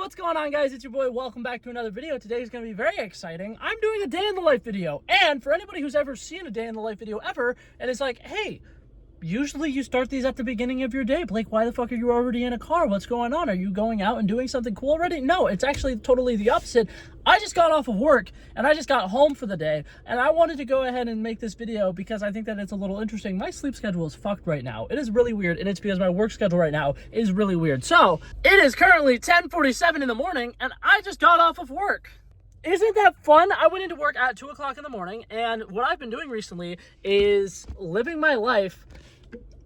what's going on, guys? It's your boy. Welcome back to another video. Today is going to be very exciting. I'm doing a day in the life video. And for anybody who's ever seen a day in the life video ever, and it's like, hey, usually you start these at the beginning of your day. Blake, why the fuck are you already in a car? What's going on? Are you going out and doing something cool already? No, it's actually totally the opposite. I just got off of work and I just got home for the day, and I wanted to go ahead and make this video because I think that it's a little interesting. My sleep schedule is fucked right now. It is really weird, and it's because my work schedule right now is really weird. So it is currently 10:47 in the morning and I just got off of work. Isn't that fun? I went into work at 2 o'clock in the morning, and what I've been doing recently is living my life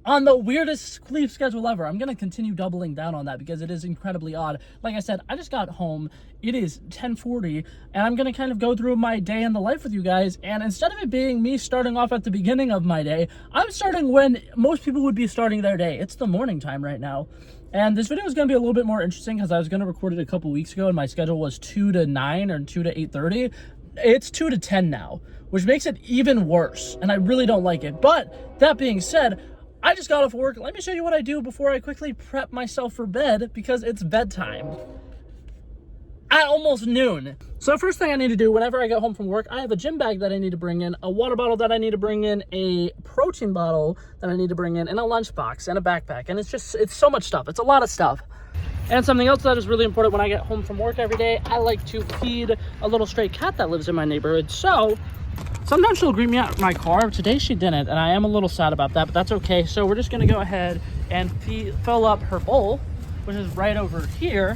on the weirdest sleep schedule ever. I'm going to continue doubling down on that because it is incredibly odd. Like I said, I just got home. It is 10:40, and I'm going to kind of go through my day in the life with you guys. And instead of it being me starting off at the beginning of my day, I'm starting when most people would be starting their day. It's the morning time right now. And this video is going to be a little bit more interesting because I was going to record it a couple weeks ago, and my schedule was 2 to 9 or 2 to 8:30. It's 2 to 10 now, which makes it even worse, and I really don't like it. But that being said, I just got off work. Let me show you what I do before I quickly prep myself for bed because it's bedtime at almost noon. So first thing I need to do whenever I get home from work, I have a gym bag that I need to bring in, a water bottle that I need to bring in, a protein bottle that I need to bring in, and a lunchbox and a backpack. And it's so much stuff. It's a lot of stuff. And something else that is really important when I get home from work every day, I like to feed a little stray cat that lives in my neighborhood. So sometimes she'll greet me at my car. Today she didn't, and I am a little sad about that, but that's okay. So we're just gonna go ahead and fill up her bowl, which is right over here.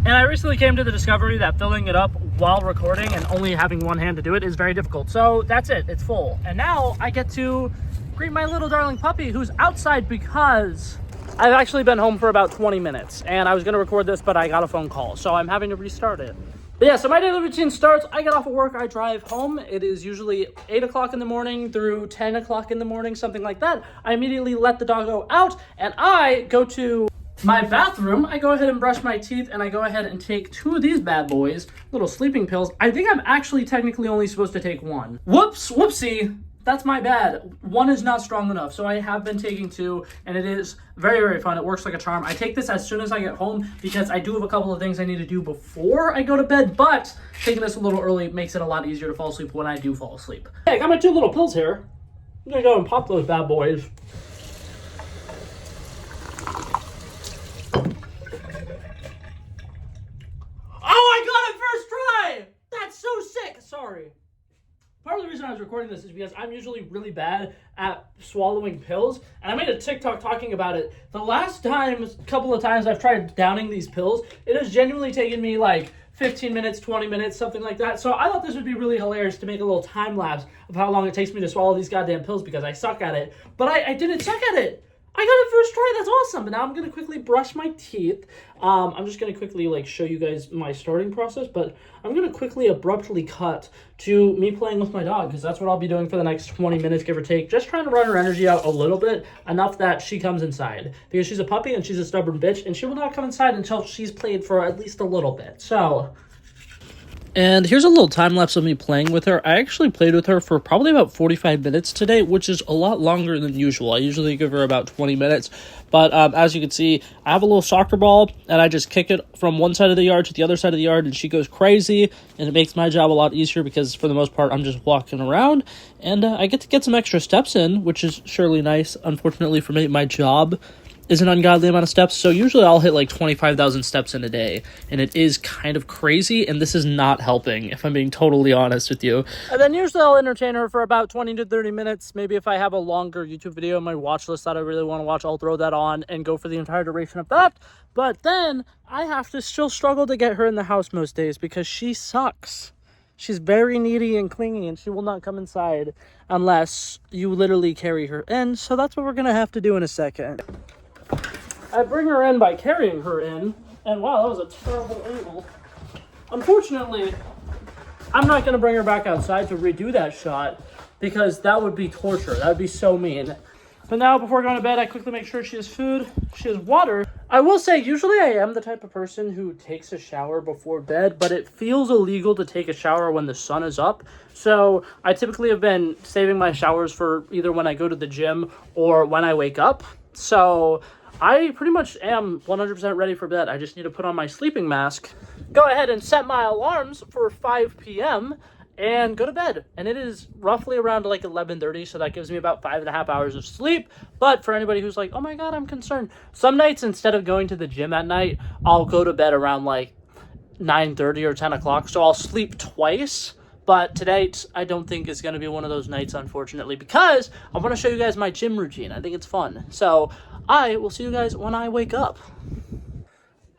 And I recently came to the discovery that filling it up while recording and only having one hand to do it is very difficult. So that's it, it's full. And now I get to greet my little darling puppy who's outside because I've actually been home for about 20 minutes and I was gonna record this, but I got a phone call, so I'm having to restart it. But yeah, so my daily routine starts, I get off of work, I drive home. It is usually 8 o'clock in the morning through 10 o'clock in the morning, something like that. I immediately let the doggo out and I go to my bathroom. I go ahead and brush my teeth and I go ahead and take 2 of these bad boys, little sleeping pills. I think I'm actually technically only supposed to take 1. Whoopsie. That's my bad. 1 is not strong enough, so I have been taking 2, and it is very, very fun. It works like a charm. I take this as soon as I get home because I do have a couple of things I need to do before I go to bed, but taking this a little early makes it a lot easier to fall asleep when I do fall asleep. Hey, I got my 2 little pills here. I'm gonna go and pop those bad boys. Oh, I got it first try! That's so sick! Sorry. Part of the reason I was recording this is because I'm usually really bad at swallowing pills, and I made a TikTok talking about it. The last couple of times I've tried downing these pills, it has genuinely taken me like 15 minutes, 20 minutes, something like that. So I thought this would be really hilarious to make a little time lapse of how long it takes me to swallow these goddamn pills because I suck at it. But I didn't suck at it. I got it first try. That's awesome. But now I'm going to quickly brush my teeth. I'm just going to quickly show you guys my starting process, but I'm going to quickly abruptly cut to me playing with my dog because that's what I'll be doing for the next 20 minutes, give or take. Just trying to run her energy out a little bit, enough that she comes inside because she's a puppy and she's a stubborn bitch, and she will not come inside until she's played for at least a little bit. So, and here's a little time lapse of me playing with her. I actually played with her for probably about 45 minutes today, which is a lot longer than usual. I usually give her about 20 minutes. But as you can see, I have a little soccer ball, and I just kick it from one side of the yard to the other side of the yard, and she goes crazy, and it makes my job a lot easier because for the most part, I'm just walking around, and I get to get some extra steps in, which is surely nice. Unfortunately for me, my job is an ungodly amount of steps, so usually I'll hit like 25,000 steps in a day, and it is kind of crazy, and this is not helping, if I'm being totally honest with you. And then usually I'll entertain her for about 20 to 30 minutes. Maybe if I have a longer YouTube video on my watch list that I really want to watch, I'll throw that on and go for the entire duration of that. But then I have to still struggle to get her in the house most days because she sucks. She's very needy and clingy, and she will not come inside unless you literally carry her in, so that's what we're going to have to do in a second. I bring her in by carrying her in, and wow, that was a terrible angle. Unfortunately, I'm not going to bring her back outside to redo that shot because that would be torture. That would be so mean. But now, before going to bed, I quickly make sure she has food, she has water. I will say, usually I am the type of person who takes a shower before bed, but it feels illegal to take a shower when the sun is up. So I typically have been saving my showers for either when I go to the gym or when I wake up. So I pretty much am 100% ready for bed. I just need to put on my sleeping mask, go ahead and set my alarms for 5 p.m. and go to bed. And it is roughly around like 11:30, so that gives me about 5.5 hours of sleep. But for anybody who's like, oh my god, I'm concerned, some nights instead of going to the gym at night, I'll go to bed around like 9:30 or 10 o'clock, so I'll sleep twice. But today, I don't think is going to be one of those nights, unfortunately, because I want to show you guys my gym routine. I think it's fun. So I will see you guys when I wake up.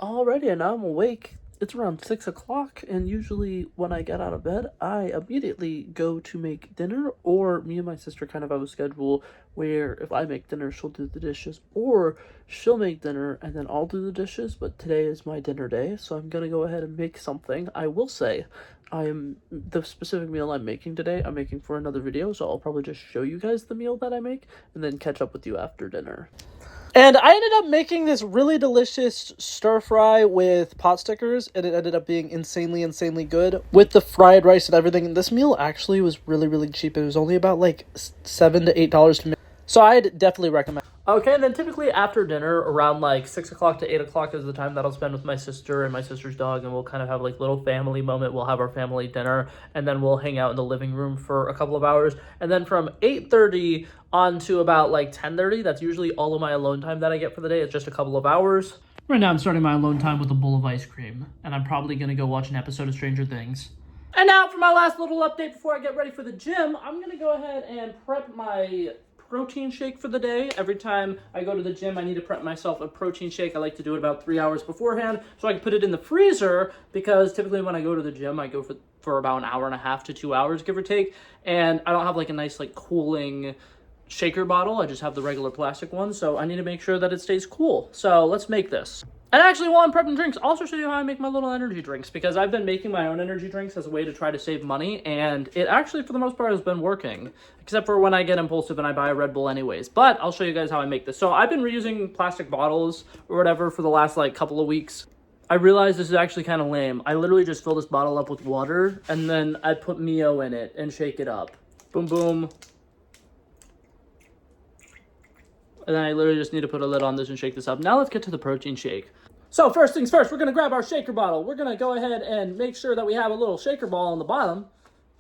Alrighty, and now I'm awake. It's around 6 o'clock, and usually when I get out of bed, I immediately go to make dinner, or me and my sister kind of have a schedule where if I make dinner, she'll do the dishes, or she'll make dinner and then I'll do the dishes. But today is my dinner day, so I'm gonna go ahead and make something. I will say, the specific meal I'm making today, I'm making for another video, so I'll probably just show you guys the meal that I make and then catch up with you after dinner. And I ended up making this really delicious stir fry with pot stickers, and it ended up being insanely good with the fried rice and everything. And this meal actually was really cheap. It was only about like $7 to $8 to make. So I'd definitely recommend. Okay, and then typically after dinner, around like 6 o'clock to 8 o'clock is the time that I'll spend with my sister and my sister's dog, and we'll kind of have like little family moment. We'll have our family dinner, and then we'll hang out in the living room for a couple of hours. And then from 8:30 on to about like 10:30, that's usually all of my alone time that I get for the day. It's just a couple of hours. Right now I'm starting my alone time with a bowl of ice cream, and I'm probably going to go watch an episode of Stranger Things. And now for my last little update before I get ready for the gym, I'm going to go ahead and prep my protein shake for the day. Every time I go to the gym, I need to prep myself a protein shake. I like to do it about 3 hours beforehand so I can put it in the freezer, because typically when I go to the gym, I go for about an hour and a half to 2 hours, give or take, and I don't have like a nice like cooling shaker bottle. I just have the regular plastic one, so I need to make sure that it stays cool. So let's make this. And actually, while I'm prepping drinks, I'll also show you how I make my little energy drinks, because I've been making my own energy drinks as a way to try to save money, and it actually, for the most part, has been working, except for when I get impulsive and I buy a Red Bull anyways. But I'll show you guys how I make this. So I've been reusing plastic bottles or whatever for the last like couple of weeks. I realized this is actually kind of lame. I literally just fill this bottle up with water, and then I put Mio in it and shake it up. Boom, boom. And then I literally just need to put a lid on this and shake this up. Now let's get to the protein shake. So first things first, we're going to grab our shaker bottle. We're going to go ahead and make sure that we have a little shaker ball on the bottom.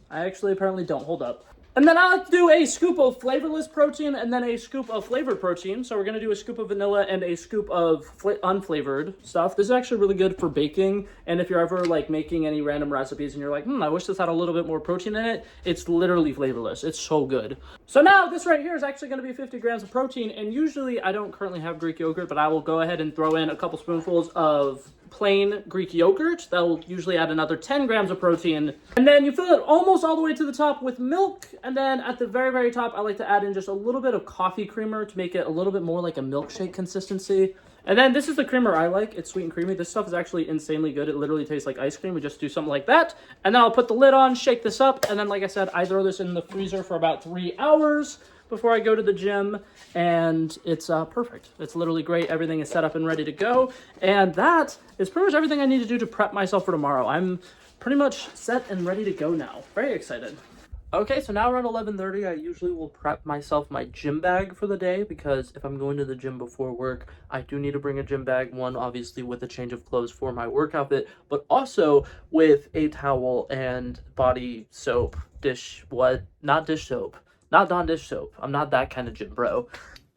I actually apparently don't. Hold up. And then I like to do a scoop of flavorless protein and then a scoop of flavored protein. So we're going to do a scoop of vanilla and a scoop of unflavored stuff. This is actually really good for baking. And if you're ever like making any random recipes and you're like, I wish this had a little bit more protein in it, it's literally flavorless. It's so good. So now this right here is actually going to be 50 grams of protein. And usually I don't currently have Greek yogurt, but I will go ahead and throw in a couple spoonfuls of plain Greek yogurt. That'll usually add another 10 grams of protein. And then you fill it almost all the way to the top with milk. And then at the very top, I like to add in just a little bit of coffee creamer to make it a little bit more like a milkshake consistency. And then this is the creamer I like. It's sweet and creamy. This stuff is actually insanely good. It literally tastes like ice cream. We just do something like that. And then I'll put the lid on, shake this up. And then, like I said, I throw this in the freezer for about 3 hours before I go to the gym, and it's perfect. It's literally great. Everything is set up and ready to go, and that is pretty much everything I need to do to prep myself for tomorrow. I'm pretty much set and ready to go now. Very excited. Okay, so now around 11:30, I usually will prep myself my gym bag for the day, because if I'm going to the gym before work, I do need to bring a gym bag. One, obviously, with a change of clothes for my work outfit, but also with a towel and body soap, not dish soap. Not Dawn dish soap. I'm not that kind of gym bro.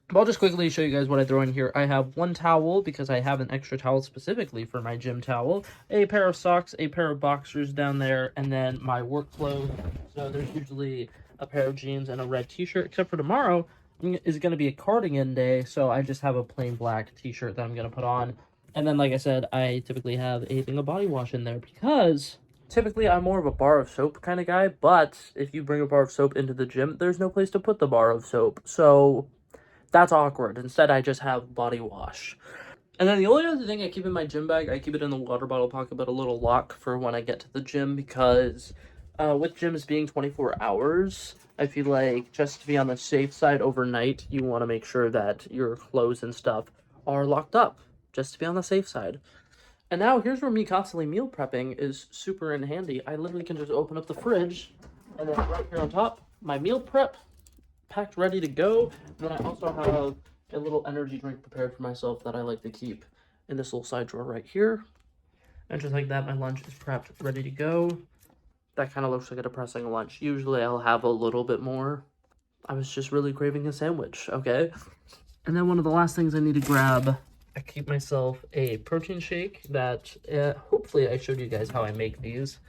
But I'll just quickly show you guys what I throw in here. I have one towel, because I have an extra towel specifically for my gym towel, a pair of socks, a pair of boxers down there, and then my work clothes. So there's usually a pair of jeans and a red t-shirt, except for tomorrow is going to be a cardigan day, so I just have a plain black t-shirt that I'm going to put on. And then, like I said, I typically have a thing of body wash in there, because typically, I'm more of a bar of soap kind of guy, but if you bring a bar of soap into the gym, there's no place to put the bar of soap, so that's awkward. Instead, I just have body wash. And then the only other thing I keep in my gym bag, I keep it in the water bottle pocket, but a little lock for when I get to the gym, because with gyms being 24 hours, I feel like just to be on the safe side overnight, you want to make sure that your clothes and stuff are locked up, just to be on the safe side. And now here's where me constantly meal prepping is super in handy. I literally can just open up the fridge, and then right here on top, my meal prep packed ready to go. And then I also have a little energy drink prepared for myself that I like to keep in this little side drawer right here. And just like that, my lunch is prepped, ready to go. That kind of looks like a depressing lunch. Usually I'll have a little bit more. I was just really craving a sandwich, okay? And then one of the last things I need to grab, I keep myself a protein shake that, hopefully I showed you guys how I make these.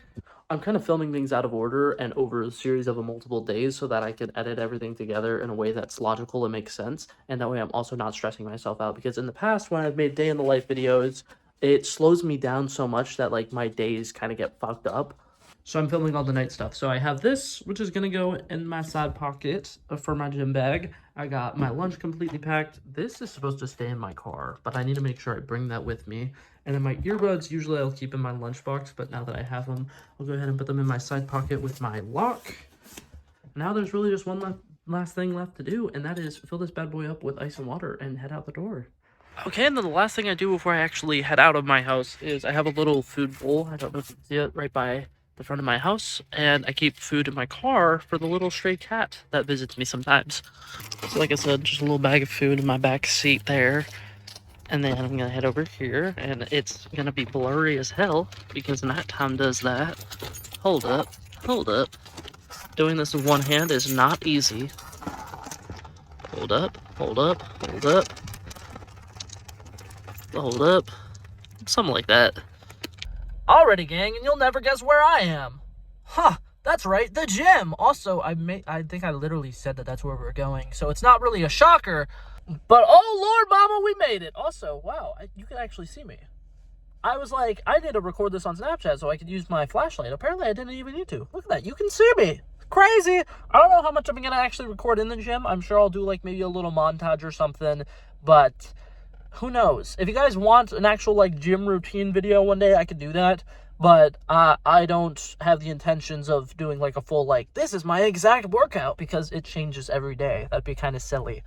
I'm kind of filming things out of order and over a series of multiple days so that I can edit everything together in a way that's logical and makes sense. And that way I'm also not stressing myself out, because in the past when I've made day in the life videos, it slows me down so much that like my days kind of get fucked up. So I'm filming all the night stuff. So I have this, which is going to go in my side pocket for my gym bag. I got my lunch completely packed. This is supposed to stay in my car, but I need to make sure I bring that with me. And then my earbuds, usually I'll keep in my lunchbox, but now that I have them, I'll go ahead and put them in my side pocket with my lock. Now there's really just one last thing left to do, and that is fill this bad boy up with ice and water and head out the door. Okay, and then the last thing I do before I actually head out of my house is I have a little food bowl. I don't know if you can see it right by the front of my house, and I keep food in my car for the little stray cat that visits me sometimes. So like I said, just a little bag of food in my back seat there. And then I'm gonna head over here, and it's gonna be blurry as hell because nighttime does that. Hold up. Doing this with one hand is not easy. Hold up. Something like that. Alrighty, gang, and you'll never guess where I am. Huh, that's right, the gym. Also, I think I literally said that that's where we're going, so it's not really a shocker, but oh Lord, mama, we made it. Also, wow, you can actually see me. I was like, I need to record this on Snapchat so I could use my flashlight. Apparently, I didn't even need to. Look at that, you can see me. Crazy. I don't know how much I'm gonna actually record in the gym. I'm sure I'll do like maybe a little montage or something, but who knows? If you guys want an actual like gym routine video one day, I could do that. But I don't have the intentions of doing like a full like, this is my exact workout, because it changes every day. That'd be kind of silly.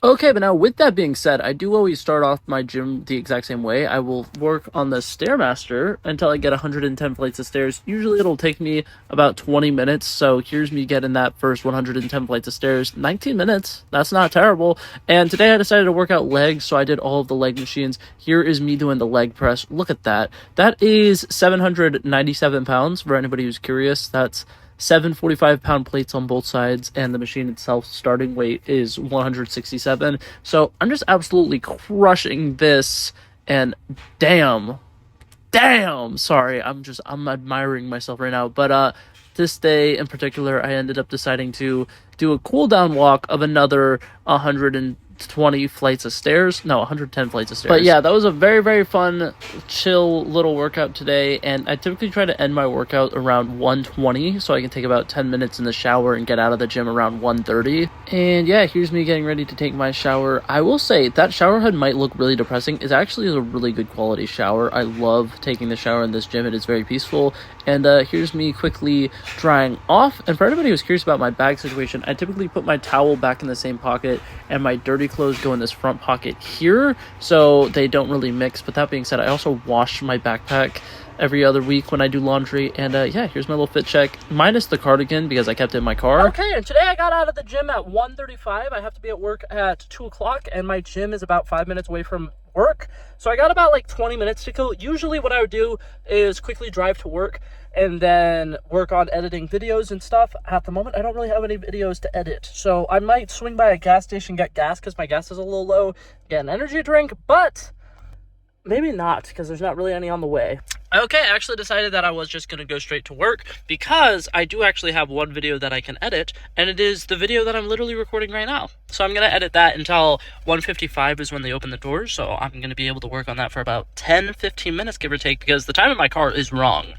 Okay, but now with that being said, I do always start off my gym the exact same way. I will work on the Stairmaster until I get 110 flights of stairs. Usually it'll take me about 20 minutes, so here's me getting that first 110 flights of stairs. 19 minutes, that's not terrible. And today I decided to work out legs, so I did all of the leg machines. Here is me doing the leg press. Look at that. That is 797 pounds, for anybody who's curious. That's 7 45-pound plates on both sides, and the machine itself starting weight is 167. So I'm just absolutely crushing this, and damn, sorry, I'm admiring myself right now. But this day in particular, I ended up deciding to do a cool down walk of another 120 flights of stairs. No, 110 flights of stairs. But yeah, that was a very, very fun, chill little workout today. And I typically try to end my workout around 1:20, so I can take about 10 minutes in the shower and get out of the gym around 1:30. And yeah, here's me getting ready to take my shower. I will say that shower head might look really depressing. It actually is a really good quality shower. I love taking the shower in this gym. It is very peaceful. And here's me quickly drying off. And for anybody who's curious about my bag situation, I typically put my towel back in the same pocket and my dirty clothes go in this front pocket here, so they don't really mix. But that being said, I also wash my backpack every other week when I do laundry. And yeah, here's my little fit check, minus the cardigan because I kept it in my car. Okay, and today I got out of the gym at 1:35. I have to be at work at 2 o'clock, and my gym is about 5 minutes away from work, so I got about like 20 minutes to kill. Usually what I would do is quickly drive to work and then work on editing videos and stuff. At the moment, I don't really have any videos to edit, so I might swing by a gas station, get gas because my gas is a little low, get an energy drink, but maybe not because there's not really any on the way. Okay, I actually decided that I was just going to go straight to work because I do actually have one video that I can edit, and it is the video that I'm literally recording right now. So I'm going to edit that until 1:55 is when they open the doors, so I'm going to be able to work on that for about 10-15 minutes, give or take, because the time in my car is wrong.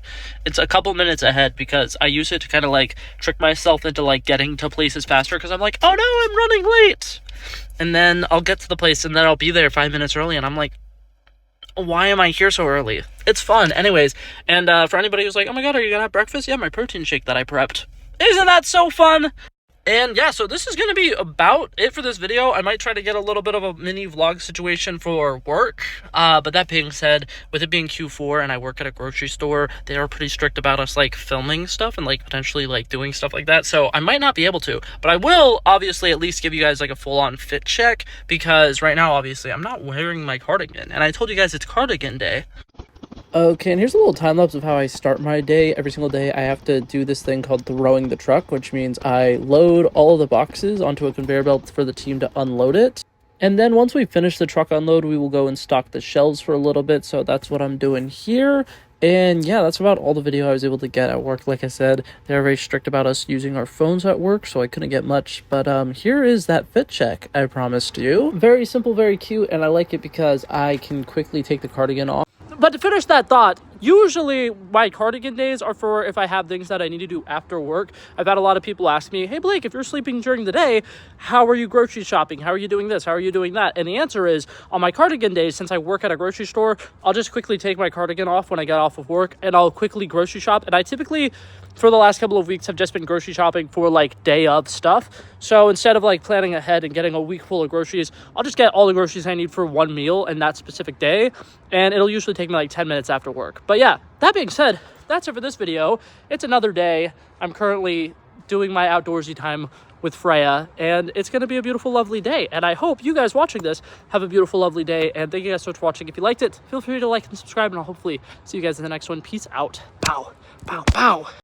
It's a couple minutes ahead because I use it to kind of like trick myself into like getting to places faster, because I'm like, oh no, I'm running late! And then I'll get to the place and then I'll be there 5 minutes early, and I'm like, why am I here so early? It's fun. Anyways, and for anybody who's like, oh my god, are you gonna have breakfast? Yeah, my protein shake that I prepped. Isn't that so fun? And yeah, so this is going to be about it for this video. I might try to get a little bit of a mini vlog situation for work. But that being said, with it being Q4 and I work at a grocery store, they are pretty strict about us like filming stuff and like potentially like doing stuff like that. So I might not be able to, but I will obviously at least give you guys like a full-on fit check, because right now obviously I'm not wearing my cardigan, and I told you guys it's cardigan day. Okay, and here's a little time lapse of how I start my day. Every single day I have to do this thing called throwing the truck, which means I load all of the boxes onto a conveyor belt for the team to unload it. And then once we finish the truck unload, we will go and stock the shelves for a little bit. So that's what I'm doing here. And yeah, that's about all the video I was able to get at work. Like I said, they're very strict about us using our phones at work, so I couldn't get much. But here is that fit check I promised you. Very simple, very cute, and I like it because I can quickly take the cardigan off. But to finish that thought, usually my cardigan days are for if I have things that I need to do after work. I've had a lot of people ask me, hey Blake, if you're sleeping during the day, how are you grocery shopping? How are you doing this? How are you doing that? And the answer is, on my cardigan days, since I work at a grocery store, I'll just quickly take my cardigan off when I get off of work and I'll quickly grocery shop. And I typically, for the last couple of weeks, have just been grocery shopping for like day of stuff. So instead of like planning ahead and getting a week full of groceries, I'll just get all the groceries I need for one meal in that specific day. And it'll usually take me like 10 minutes after work. But yeah, that being said, that's it for this video. It's another day. I'm currently doing my outdoorsy time with Freya, and it's going to be a beautiful, lovely day. And I hope you guys watching this have a beautiful, lovely day. And thank you guys so much for watching. If you liked it, feel free to like and subscribe, and I'll hopefully see you guys in the next one. Peace out. Pow, pow, pow.